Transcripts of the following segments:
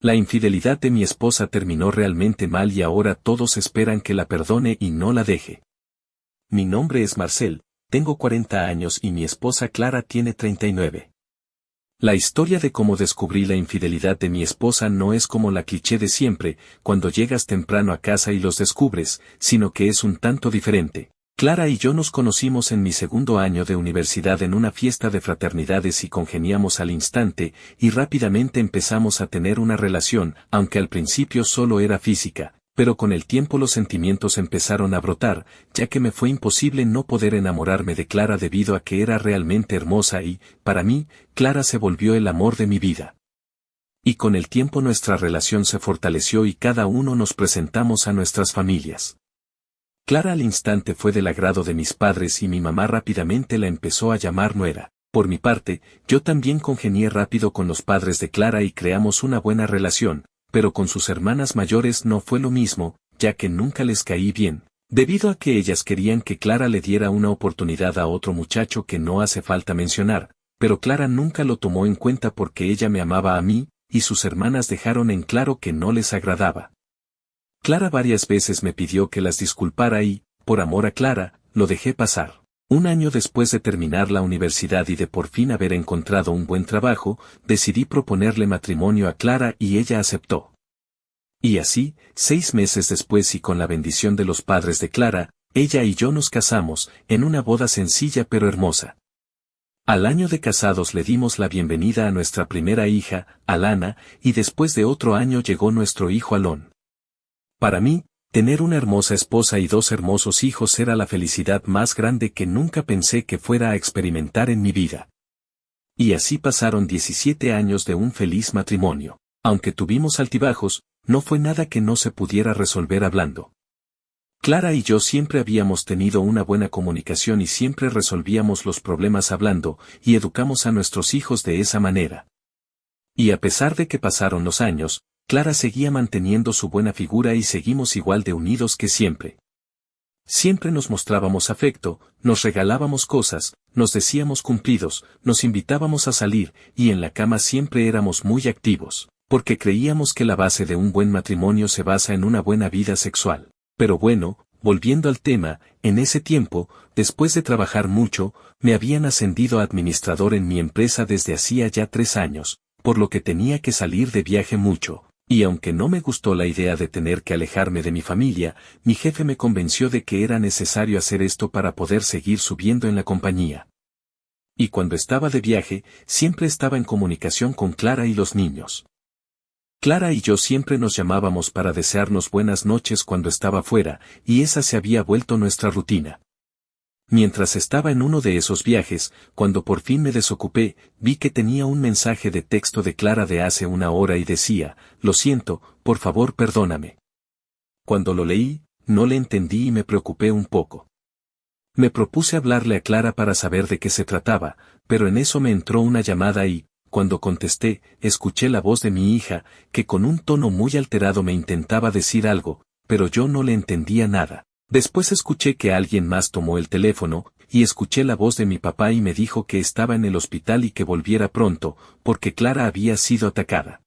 La infidelidad de mi esposa terminó realmente mal y ahora todos esperan que la perdone y no la deje. Mi nombre es Marcel, tengo 40 años y mi esposa Clara tiene 39. La historia de cómo descubrí la infidelidad de mi esposa no es como la cliché de siempre, cuando llegas temprano a casa y los descubres, sino que es un tanto diferente. Clara y yo nos conocimos en mi segundo año de universidad en una fiesta de fraternidades y congeniamos al instante, y rápidamente empezamos a tener una relación, aunque al principio solo era física. Pero con el tiempo los sentimientos empezaron a brotar, ya que me fue imposible no poder enamorarme de Clara debido a que era realmente hermosa y, para mí, Clara se volvió el amor de mi vida. Y con el tiempo nuestra relación se fortaleció y cada uno nos presentamos a nuestras familias. Clara al instante fue del agrado de mis padres y mi mamá rápidamente la empezó a llamar nuera. Por mi parte, yo también congenié rápido con los padres de Clara y creamos una buena relación. Pero con sus hermanas mayores no fue lo mismo, ya que nunca les caí bien, debido a que ellas querían que Clara le diera una oportunidad a otro muchacho que no hace falta mencionar, pero Clara nunca lo tomó en cuenta porque ella me amaba a mí, y sus hermanas dejaron en claro que no les agradaba. Clara varias veces me pidió que las disculpara y, por amor a Clara, lo dejé pasar. Un año después de terminar la universidad y de por fin haber encontrado un buen trabajo, decidí proponerle matrimonio a Clara y ella aceptó. Y así, 6 meses después y con la bendición de los padres de Clara, ella y yo nos casamos, en una boda sencilla pero hermosa. Al año de casados le dimos la bienvenida a nuestra primera hija, Alana, y después de otro año llegó nuestro hijo Alon. Para mí, tener una hermosa esposa y 2 hermosos hijos era la felicidad más grande que nunca pensé que fuera a experimentar en mi vida. Y así pasaron 17 años de un feliz matrimonio. Aunque tuvimos altibajos, no fue nada que no se pudiera resolver hablando. Clara y yo siempre habíamos tenido una buena comunicación y siempre resolvíamos los problemas hablando, y educamos a nuestros hijos de esa manera. Y a pesar de que pasaron los años, Clara seguía manteniendo su buena figura y seguimos igual de unidos que siempre. Siempre nos mostrábamos afecto, nos regalábamos cosas, nos decíamos cumplidos, nos invitábamos a salir, y en la cama siempre éramos muy activos, porque creíamos que la base de un buen matrimonio se basa en una buena vida sexual. Pero bueno, volviendo al tema, en ese tiempo, después de trabajar mucho, me habían ascendido a administrador en mi empresa desde hacía ya 3 años, por lo que tenía que salir de viaje mucho. Y aunque no me gustó la idea de tener que alejarme de mi familia, mi jefe me convenció de que era necesario hacer esto para poder seguir subiendo en la compañía. Y cuando estaba de viaje, siempre estaba en comunicación con Clara y los niños. Clara y yo siempre nos llamábamos para desearnos buenas noches cuando estaba fuera, y esa se había vuelto nuestra rutina. Mientras estaba en uno de esos viajes, cuando por fin me desocupé, vi que tenía un mensaje de texto de Clara de hace 1 hora y decía: «Lo siento, por favor perdóname». Cuando lo leí, no le entendí y me preocupé un poco. Me propuse hablarle a Clara para saber de qué se trataba, pero en eso me entró una llamada y, cuando contesté, escuché la voz de mi hija, que con un tono muy alterado me intentaba decir algo, pero yo no le entendía nada. Después escuché que alguien más tomó el teléfono, y escuché la voz de mi papá y me dijo que estaba en el hospital y que volviera pronto, porque Clara había sido atacada.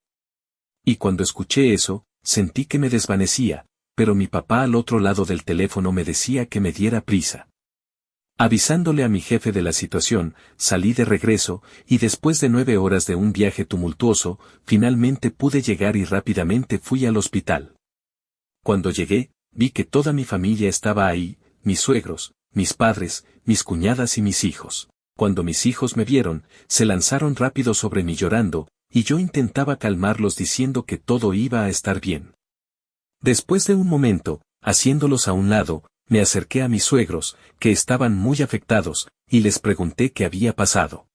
Y cuando escuché eso, sentí que me desvanecía, pero mi papá al otro lado del teléfono me decía que me diera prisa. Avisándole a mi jefe de la situación, salí de regreso, y después de 9 horas de un viaje tumultuoso, finalmente pude llegar y rápidamente fui al hospital. Cuando llegué, vi que toda mi familia estaba ahí, mis suegros, mis padres, mis cuñadas y mis hijos. Cuando mis hijos me vieron, se lanzaron rápido sobre mí llorando, y yo intentaba calmarlos diciendo que todo iba a estar bien. Después de un momento, haciéndolos a un lado, me acerqué a mis suegros, que estaban muy afectados, y les pregunté qué había pasado.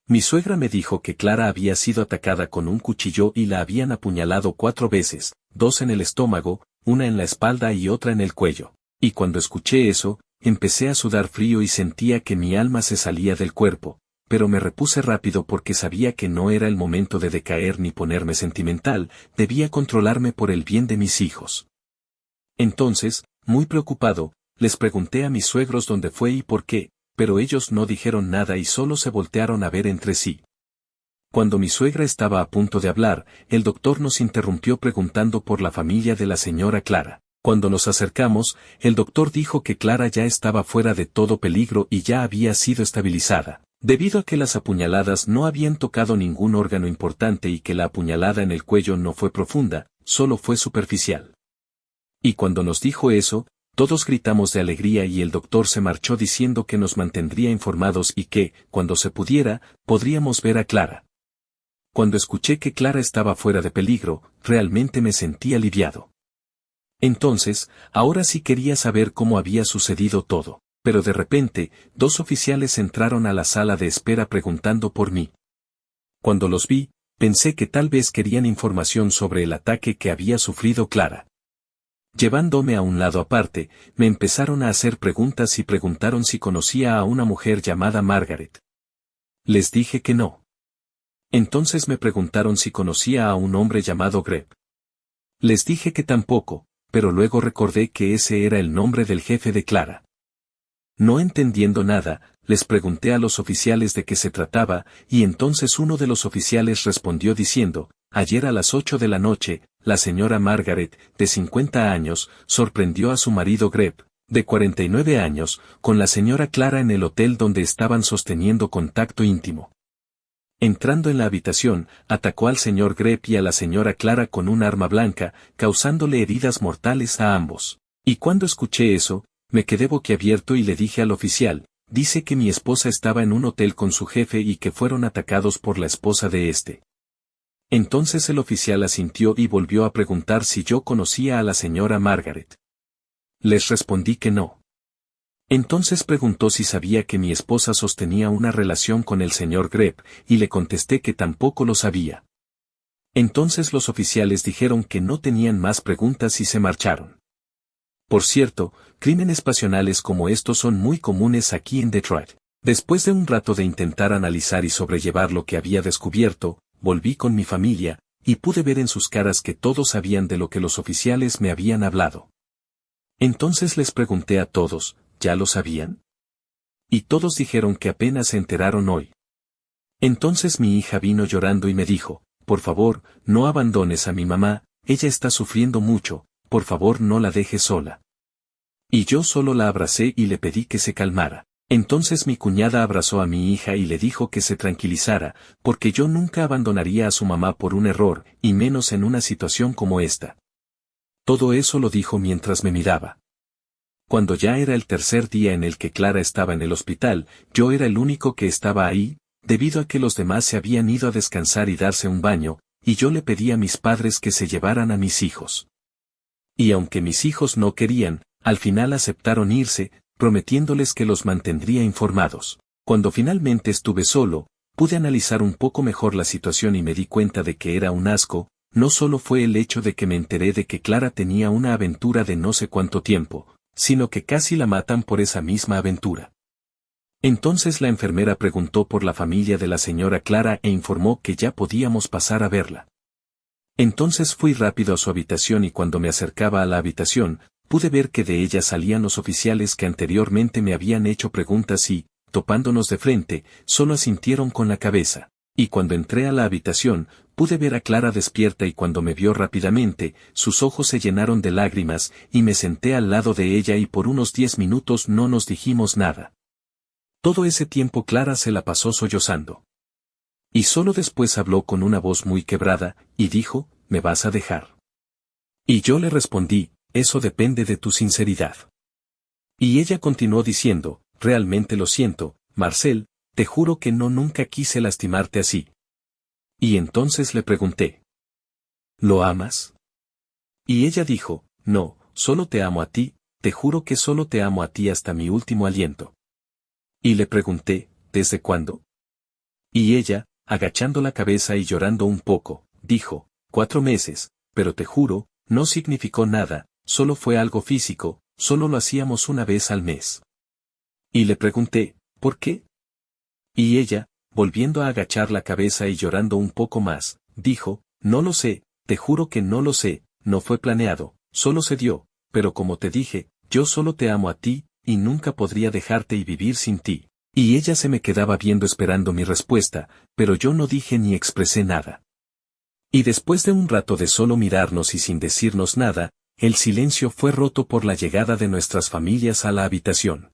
Mi suegra me dijo que Clara había sido atacada con un cuchillo y la habían apuñalado 4 veces, 2 en el estómago, una en la espalda y otra en el cuello. Y cuando escuché eso, empecé a sudar frío y sentía que mi alma se salía del cuerpo, pero me repuse rápido porque sabía que no era el momento de decaer ni ponerme sentimental, debía controlarme por el bien de mis hijos. Entonces, muy preocupado, les pregunté a mis suegros dónde fue y por qué, pero ellos no dijeron nada y solo se voltearon a ver entre sí. Cuando mi suegra estaba a punto de hablar, el doctor nos interrumpió preguntando por la familia de la señora Clara. Cuando nos acercamos, el doctor dijo que Clara ya estaba fuera de todo peligro y ya había sido estabilizada, debido a que las apuñaladas no habían tocado ningún órgano importante y que la apuñalada en el cuello no fue profunda, solo fue superficial. Y cuando nos dijo eso, todos gritamos de alegría y el doctor se marchó diciendo que nos mantendría informados y que, cuando se pudiera, podríamos ver a Clara. Cuando escuché que Clara estaba fuera de peligro, realmente me sentí aliviado. Entonces, ahora sí quería saber cómo había sucedido todo, pero de repente, 2 oficiales entraron a la sala de espera preguntando por mí. Cuando los vi, pensé que tal vez querían información sobre el ataque que había sufrido Clara. Llevándome a un lado aparte, me empezaron a hacer preguntas y preguntaron si conocía a una mujer llamada Margaret. Les dije que no. Entonces me preguntaron si conocía a un hombre llamado Greb. Les dije que tampoco, pero luego recordé que ese era el nombre del jefe de Clara. No entendiendo nada, les pregunté a los oficiales de qué se trataba, y entonces uno de los oficiales respondió diciendo, ayer a las 8 de la noche, la señora Margaret, de 50 años, sorprendió a su marido Greb, de 49 años, con la señora Clara en el hotel donde estaban sosteniendo contacto íntimo. Entrando en la habitación, atacó al señor Greb y a la señora Clara con un arma blanca, causándole heridas mortales a ambos. Y cuando escuché eso, me quedé boquiabierto y le dije al oficial, dice que mi esposa estaba en un hotel con su jefe y que fueron atacados por la esposa de este. Entonces el oficial asintió y volvió a preguntar si yo conocía a la señora Margaret. Les respondí que no. Entonces preguntó si sabía que mi esposa sostenía una relación con el señor Greb, y le contesté que tampoco lo sabía. Entonces los oficiales dijeron que no tenían más preguntas y se marcharon. Por cierto, crímenes pasionales como estos son muy comunes aquí en Detroit. Después de un rato de intentar analizar y sobrellevar lo que había descubierto, volví con mi familia, y pude ver en sus caras que todos sabían de lo que los oficiales me habían hablado. Entonces les pregunté a todos, ¿ya lo sabían? Y todos dijeron que apenas se enteraron hoy. Entonces mi hija vino llorando y me dijo, por favor, no abandones a mi mamá, ella está sufriendo mucho, por favor no la dejes sola. Y yo solo la abracé y le pedí que se calmara. Entonces mi cuñada abrazó a mi hija y le dijo que se tranquilizara, porque yo nunca abandonaría a su mamá por un error, y menos en una situación como esta. Todo eso lo dijo mientras me miraba. Cuando ya era el tercer día en el que Clara estaba en el hospital, yo era el único que estaba ahí, debido a que los demás se habían ido a descansar y darse un baño, y yo le pedí a mis padres que se llevaran a mis hijos. Y aunque mis hijos no querían, al final aceptaron irse, prometiéndoles que los mantendría informados. Cuando finalmente estuve solo, pude analizar un poco mejor la situación y me di cuenta de que era un asco. No solo fue el hecho de que me enteré de que Clara tenía una aventura de no sé cuánto tiempo, sino que casi la matan por esa misma aventura. Entonces la enfermera preguntó por la familia de la señora Clara e informó que ya podíamos pasar a verla. Entonces fui rápido a su habitación y cuando me acercaba a la habitación, pude ver que de ella salían los oficiales que anteriormente me habían hecho preguntas y, topándonos de frente, solo asintieron con la cabeza. Y cuando entré a la habitación, pude ver a Clara despierta y cuando me vio rápidamente, sus ojos se llenaron de lágrimas, y me senté al lado de ella y por unos 10 minutos no nos dijimos nada. Todo ese tiempo Clara se la pasó sollozando. Y solo después habló con una voz muy quebrada, y dijo, ¿me vas a dejar? Y yo le respondí, eso depende de tu sinceridad. Y ella continuó diciendo, realmente lo siento, Marcel, te juro que no nunca quise lastimarte así. Y entonces le pregunté, ¿lo amas? Y ella dijo, no, solo te amo a ti, te juro que solo te amo a ti hasta mi último aliento. Y le pregunté, ¿desde cuándo? Y ella, agachando la cabeza y llorando un poco, dijo, 4 meses, pero te juro, no significó nada, solo fue algo físico, solo lo hacíamos una vez al mes. Y le pregunté, ¿por qué? Y ella, volviendo a agachar la cabeza y llorando un poco más, dijo, no lo sé, te juro que no lo sé, no fue planeado, solo se dio, pero como te dije, yo solo te amo a ti, y nunca podría dejarte y vivir sin ti. Y ella se me quedaba viendo esperando mi respuesta, pero yo no dije ni expresé nada. Y después de un rato de solo mirarnos y sin decirnos nada, el silencio fue roto por la llegada de nuestras familias a la habitación.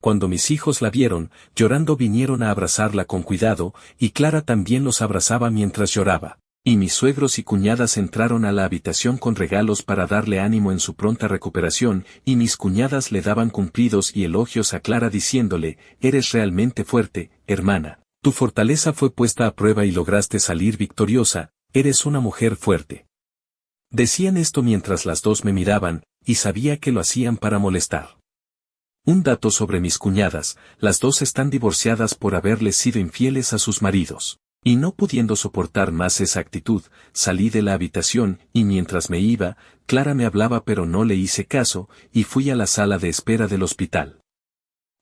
Cuando mis hijos la vieron, llorando vinieron a abrazarla con cuidado, y Clara también los abrazaba mientras lloraba. Y mis suegros y cuñadas entraron a la habitación con regalos para darle ánimo en su pronta recuperación, y mis cuñadas le daban cumplidos y elogios a Clara diciéndole, «Eres realmente fuerte, hermana. Tu fortaleza fue puesta a prueba y lograste salir victoriosa, eres una mujer fuerte». Decían esto mientras las dos me miraban, y sabía que lo hacían para molestar. Un dato sobre mis cuñadas, las dos están divorciadas por haberles sido infieles a sus maridos. Y no pudiendo soportar más esa actitud, salí de la habitación, y mientras me iba, Clara me hablaba pero no le hice caso, y fui a la sala de espera del hospital.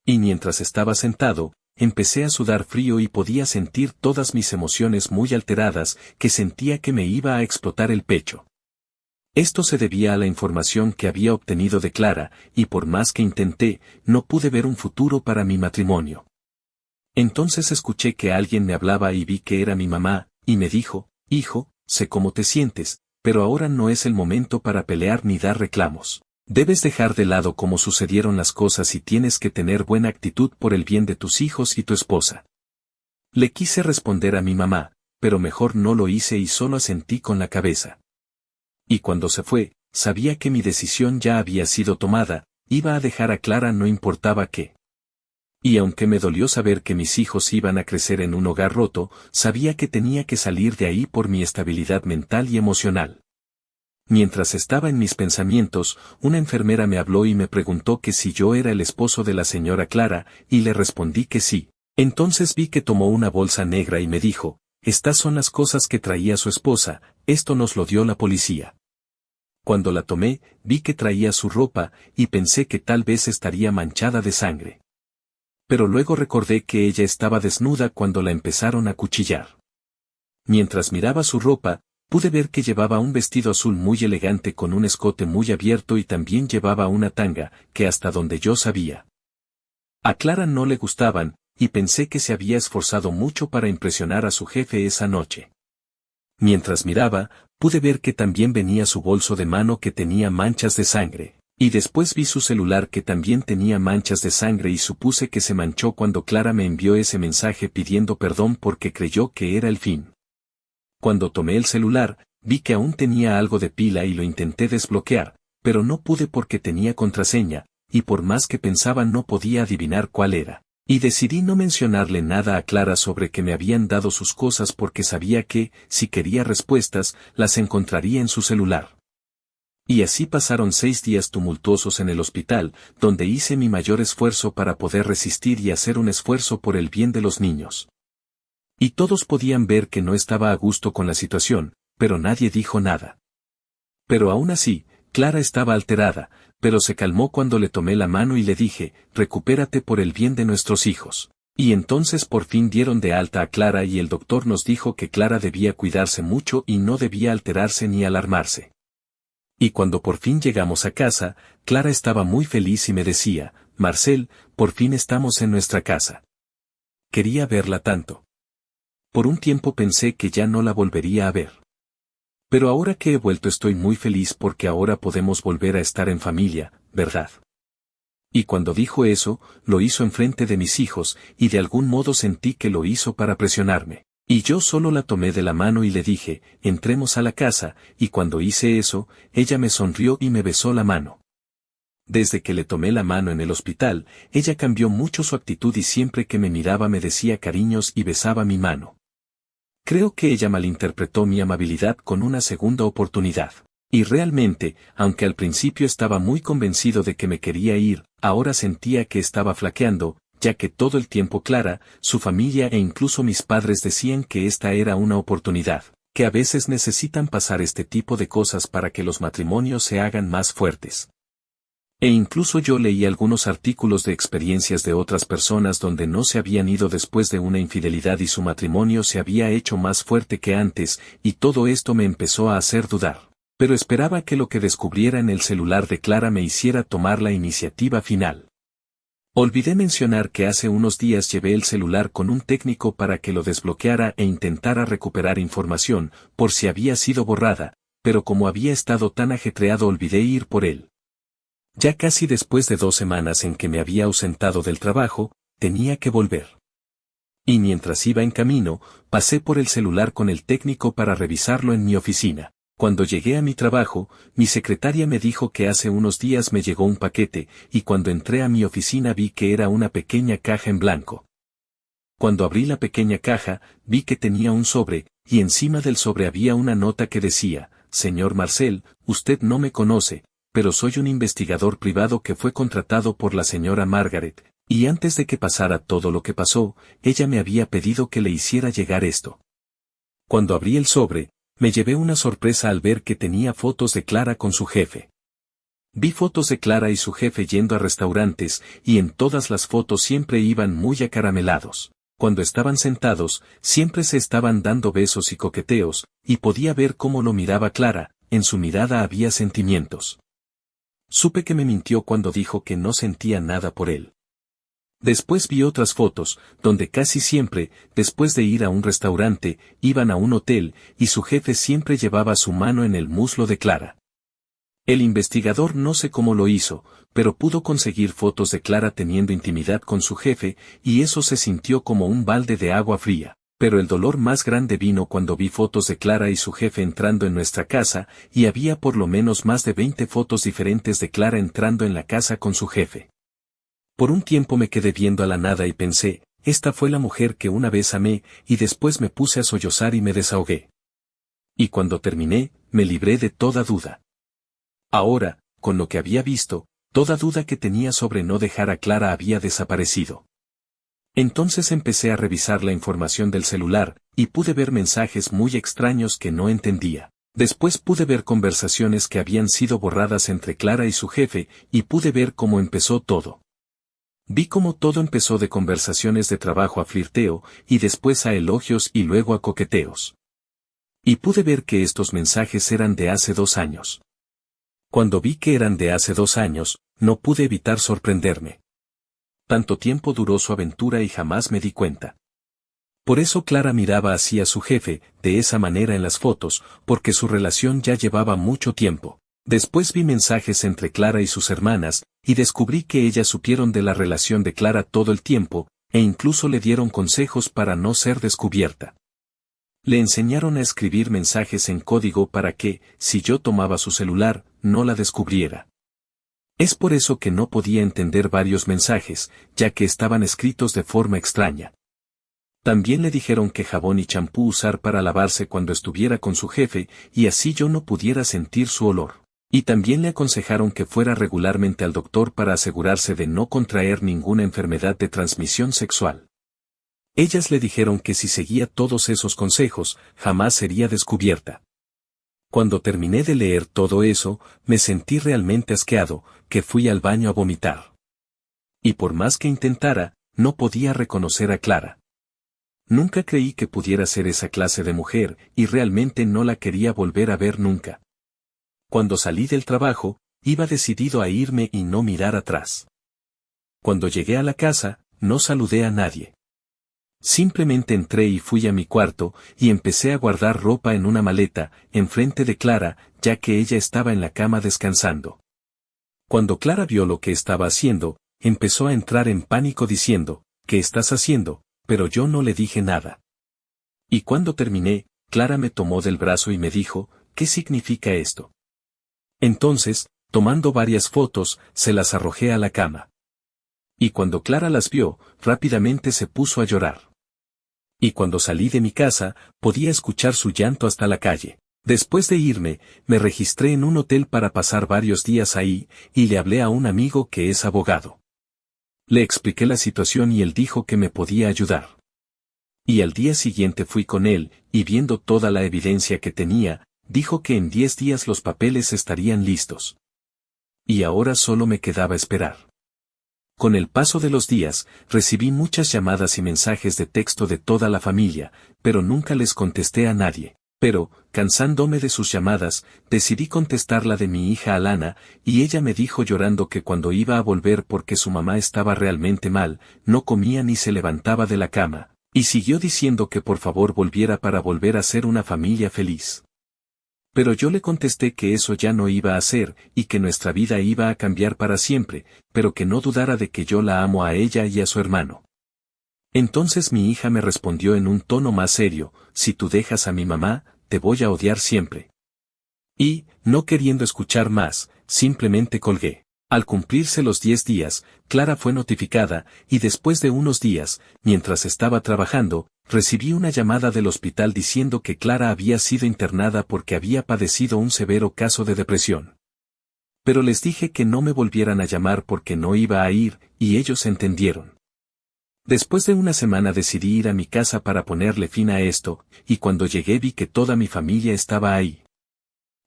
Y mientras estaba sentado, empecé a sudar frío y podía sentir todas mis emociones muy alteradas, que sentía que me iba a explotar el pecho. Esto se debía a la información que había obtenido de Clara, y por más que intenté, no pude ver un futuro para mi matrimonio. Entonces escuché que alguien me hablaba y vi que era mi mamá, y me dijo, «Hijo, sé cómo te sientes, pero ahora no es el momento para pelear ni dar reclamos. Debes dejar de lado cómo sucedieron las cosas y tienes que tener buena actitud por el bien de tus hijos y tu esposa». Le quise responder a mi mamá, pero mejor no lo hice y solo asentí con la cabeza. Y cuando se fue, sabía que mi decisión ya había sido tomada, iba a dejar a Clara no importaba qué. Y aunque me dolió saber que mis hijos iban a crecer en un hogar roto, sabía que tenía que salir de ahí por mi estabilidad mental y emocional. Mientras estaba en mis pensamientos, una enfermera me habló y me preguntó que si yo era el esposo de la señora Clara, y le respondí que sí. Entonces vi que tomó una bolsa negra y me dijo, «Estas son las cosas que traía su esposa, esto nos lo dio la policía». Cuando la tomé, vi que traía su ropa, y pensé que tal vez estaría manchada de sangre. Pero luego recordé que ella estaba desnuda cuando la empezaron a cuchillar. Mientras miraba su ropa, pude ver que llevaba un vestido azul muy elegante con un escote muy abierto y también llevaba una tanga, que hasta donde yo sabía, a Clara no le gustaban, y pensé que se había esforzado mucho para impresionar a su jefe esa noche. Mientras miraba, pude ver que también venía su bolso de mano que tenía manchas de sangre. Y después vi su celular que también tenía manchas de sangre y supuse que se manchó cuando Clara me envió ese mensaje pidiendo perdón porque creyó que era el fin. Cuando tomé el celular, vi que aún tenía algo de pila y lo intenté desbloquear, pero no pude porque tenía contraseña, y por más que pensaba no podía adivinar cuál era. Y decidí no mencionarle nada a Clara sobre que me habían dado sus cosas porque sabía que, si quería respuestas, las encontraría en su celular. Y así pasaron 6 días tumultuosos en el hospital, donde hice mi mayor esfuerzo para poder resistir y hacer un esfuerzo por el bien de los niños. Y todos podían ver que no estaba a gusto con la situación, pero nadie dijo nada. Pero aún así, Clara estaba alterada, pero se calmó cuando le tomé la mano y le dije, «Recupérate por el bien de nuestros hijos». Y entonces por fin dieron de alta a Clara y el doctor nos dijo que Clara debía cuidarse mucho y no debía alterarse ni alarmarse. Y cuando por fin llegamos a casa, Clara estaba muy feliz y me decía, «Marcel, por fin estamos en nuestra casa». Quería verla tanto. Por un tiempo pensé que ya no la volvería a ver. Pero ahora que he vuelto estoy muy feliz porque ahora podemos volver a estar en familia, ¿verdad? Y cuando dijo eso, lo hizo enfrente de mis hijos, y de algún modo sentí que lo hizo para presionarme. Y yo solo la tomé de la mano y le dije, «Entremos a la casa», y cuando hice eso, ella me sonrió y me besó la mano. Desde que le tomé la mano en el hospital, ella cambió mucho su actitud y siempre que me miraba me decía cariños y besaba mi mano. Creo que ella malinterpretó mi amabilidad con una segunda oportunidad. Y realmente, aunque al principio estaba muy convencido de que me quería ir, ahora sentía que estaba flaqueando, ya que todo el tiempo Clara, su familia e incluso mis padres decían que esta era una oportunidad, que a veces necesitan pasar este tipo de cosas para que los matrimonios se hagan más fuertes. E incluso yo leí algunos artículos de experiencias de otras personas donde no se habían ido después de una infidelidad y su matrimonio se había hecho más fuerte que antes, y todo esto me empezó a hacer dudar. Pero esperaba que lo que descubriera en el celular de Clara me hiciera tomar la iniciativa final. Olvidé mencionar que hace unos días llevé el celular con un técnico para que lo desbloqueara e intentara recuperar información, por si había sido borrada, pero como había estado tan ajetreado olvidé ir por él. Ya casi después de 2 semanas en que me había ausentado del trabajo, tenía que volver. Y mientras iba en camino, pasé por el celular con el técnico para revisarlo en mi oficina. Cuando llegué a mi trabajo, mi secretaria me dijo que hace unos días me llegó un paquete, y cuando entré a mi oficina vi que era una pequeña caja en blanco. Cuando abrí la pequeña caja, vi que tenía un sobre, y encima del sobre había una nota que decía: «Señor Marcel, usted no me conoce, pero soy un investigador privado que fue contratado por la señora Margaret, y antes de que pasara todo lo que pasó, ella me había pedido que le hiciera llegar esto». Cuando abrí el sobre, me llevé una sorpresa al ver que tenía fotos de Clara con su jefe. Vi fotos de Clara y su jefe yendo a restaurantes, y en todas las fotos siempre iban muy acaramelados. Cuando estaban sentados, siempre se estaban dando besos y coqueteos, y podía ver cómo lo miraba Clara, en su mirada había sentimientos. Supe que me mintió cuando dijo que no sentía nada por él. Después vi otras fotos, donde casi siempre, después de ir a un restaurante, iban a un hotel, y su jefe siempre llevaba su mano en el muslo de Clara. El investigador no sé cómo lo hizo, pero pudo conseguir fotos de Clara teniendo intimidad con su jefe, y eso se sintió como un balde de agua fría. Pero el dolor más grande vino cuando vi fotos de Clara y su jefe entrando en nuestra casa, y había por lo menos más de 20 fotos diferentes de Clara entrando en la casa con su jefe. Por un tiempo me quedé viendo a la nada y pensé, esta fue la mujer que una vez amé, y después me puse a sollozar y me desahogué. Y cuando terminé, me libré de toda duda. Ahora, con lo que había visto, toda duda que tenía sobre no dejar a Clara había desaparecido. Entonces empecé a revisar la información del celular, y pude ver mensajes muy extraños que no entendía. Después pude ver conversaciones que habían sido borradas entre Clara y su jefe, y pude ver cómo empezó todo. Vi cómo todo empezó de conversaciones de trabajo a flirteo, y después a elogios y luego a coqueteos. Y pude ver que estos mensajes eran de hace 2 años. Cuando vi que eran de hace 2 años, no pude evitar sorprenderme. Tanto tiempo duró su aventura y jamás me di cuenta. Por eso Clara miraba así a su jefe, de esa manera en las fotos, porque su relación ya llevaba mucho tiempo. Después vi mensajes entre Clara y sus hermanas, y descubrí que ellas supieron de la relación de Clara todo el tiempo, e incluso le dieron consejos para no ser descubierta. Le enseñaron a escribir mensajes en código para que, si yo tomaba su celular, no la descubriera. Es por eso que no podía entender varios mensajes, ya que estaban escritos de forma extraña. También le dijeron que jabón y champú usar para lavarse cuando estuviera con su jefe, y así yo no pudiera sentir su olor. Y también le aconsejaron que fuera regularmente al doctor para asegurarse de no contraer ninguna enfermedad de transmisión sexual. Ellas le dijeron que si seguía todos esos consejos, jamás sería descubierta. Cuando terminé de leer todo eso, me sentí realmente asqueado, que fui al baño a vomitar. Y por más que intentara, no podía reconocer a Clara. Nunca creí que pudiera ser esa clase de mujer, y realmente no la quería volver a ver nunca. Cuando salí del trabajo, iba decidido a irme y no mirar atrás. Cuando llegué a la casa, no saludé a nadie. Simplemente entré y fui a mi cuarto, y empecé a guardar ropa en una maleta, enfrente de Clara, ya que ella estaba en la cama descansando. Cuando Clara vio lo que estaba haciendo, empezó a entrar en pánico diciendo, «¿Qué estás haciendo?», pero yo no le dije nada. Y cuando terminé, Clara me tomó del brazo y me dijo, «¿Qué significa esto?». Entonces, tomando varias fotos, se las arrojé a la cama. Y cuando Clara las vio, rápidamente se puso a llorar. Y cuando salí de mi casa, podía escuchar su llanto hasta la calle. Después de irme, me registré en un hotel para pasar varios días ahí, y le hablé a un amigo que es abogado. Le expliqué la situación y él dijo que me podía ayudar. Y al día siguiente fui con él, y viendo toda la evidencia que tenía, dijo que en 10 días los papeles estarían listos. Y ahora solo me quedaba esperar. Con el paso de los días, recibí muchas llamadas y mensajes de texto de toda la familia, pero nunca les contesté a nadie. Pero, cansándome de sus llamadas, decidí contestar la de mi hija Alana, y ella me dijo llorando que cuando iba a volver porque su mamá estaba realmente mal, no comía ni se levantaba de la cama, y siguió diciendo que por favor volviera para volver a ser una familia feliz. Pero yo le contesté que eso ya no iba a ser, y que nuestra vida iba a cambiar para siempre, pero que no dudara de que yo la amo a ella y a su hermano. Entonces mi hija me respondió en un tono más serio: si tú dejas a mi mamá, te voy a odiar siempre. Y, no queriendo escuchar más, simplemente colgué. Al cumplirse los 10 días, Clara fue notificada, y después de unos días, mientras estaba trabajando, recibí una llamada del hospital diciendo que Clara había sido internada porque había padecido un severo caso de depresión. Pero les dije que no me volvieran a llamar porque no iba a ir, y ellos entendieron. Después de una semana decidí ir a mi casa para ponerle fin a esto, y cuando llegué vi que toda mi familia estaba ahí.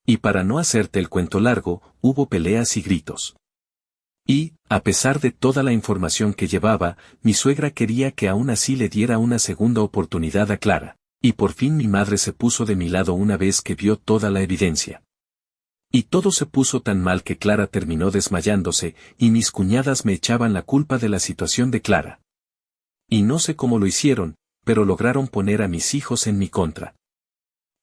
Y para no hacerte el cuento largo, hubo peleas y gritos. Y, a pesar de toda la información que llevaba, mi suegra quería que aún así le diera una segunda oportunidad a Clara, y por fin mi madre se puso de mi lado una vez que vio toda la evidencia. Y todo se puso tan mal que Clara terminó desmayándose, y mis cuñadas me echaban la culpa de la situación de Clara. Y no sé cómo lo hicieron, pero lograron poner a mis hijos en mi contra.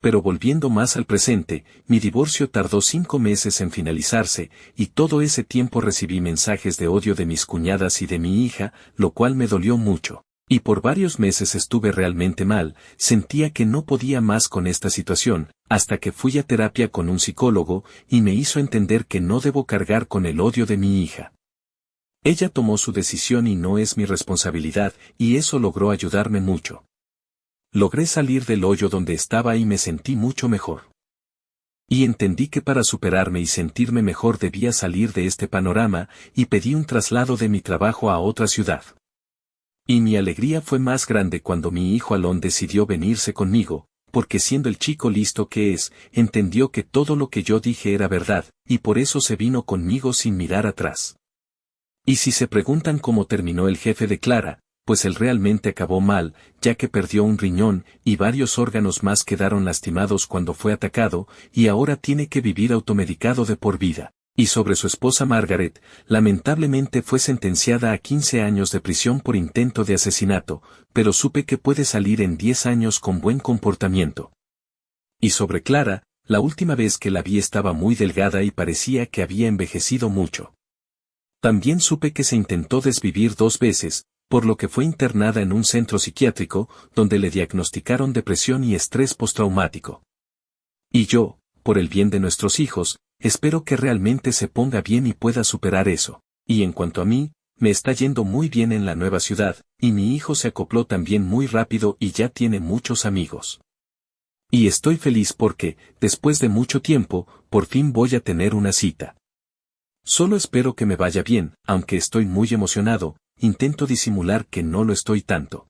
Pero volviendo más al presente, mi divorcio tardó 5 meses en finalizarse, y todo ese tiempo recibí mensajes de odio de mis cuñadas y de mi hija, lo cual me dolió mucho. Y por varios meses estuve realmente mal, sentía que no podía más con esta situación, hasta que fui a terapia con un psicólogo, y me hizo entender que no debo cargar con el odio de mi hija. Ella tomó su decisión y no es mi responsabilidad, y eso logró ayudarme mucho. Logré salir del hoyo donde estaba y me sentí mucho mejor. Y entendí que para superarme y sentirme mejor debía salir de este panorama, y pedí un traslado de mi trabajo a otra ciudad. Y mi alegría fue más grande cuando mi hijo Alon decidió venirse conmigo, porque siendo el chico listo que es, entendió que todo lo que yo dije era verdad, y por eso se vino conmigo sin mirar atrás. Y si se preguntan cómo terminó el jefe de Clara, pues él realmente acabó mal, ya que perdió un riñón, y varios órganos más quedaron lastimados cuando fue atacado, y ahora tiene que vivir automedicado de por vida. Y sobre su esposa Margaret, lamentablemente fue sentenciada a 15 años de prisión por intento de asesinato, pero supe que puede salir en 10 años con buen comportamiento. Y sobre Clara, la última vez que la vi estaba muy delgada y parecía que había envejecido mucho. También supe que se intentó desvivir 2 veces, por lo que fue internada en un centro psiquiátrico, donde le diagnosticaron depresión y estrés postraumático. Y yo, por el bien de nuestros hijos, espero que realmente se ponga bien y pueda superar eso. Y en cuanto a mí, me está yendo muy bien en la nueva ciudad, y mi hijo se acopló también muy rápido y ya tiene muchos amigos. Y estoy feliz porque, después de mucho tiempo, por fin voy a tener una cita. Solo espero que me vaya bien, aunque estoy muy emocionado, intento disimular que no lo estoy tanto.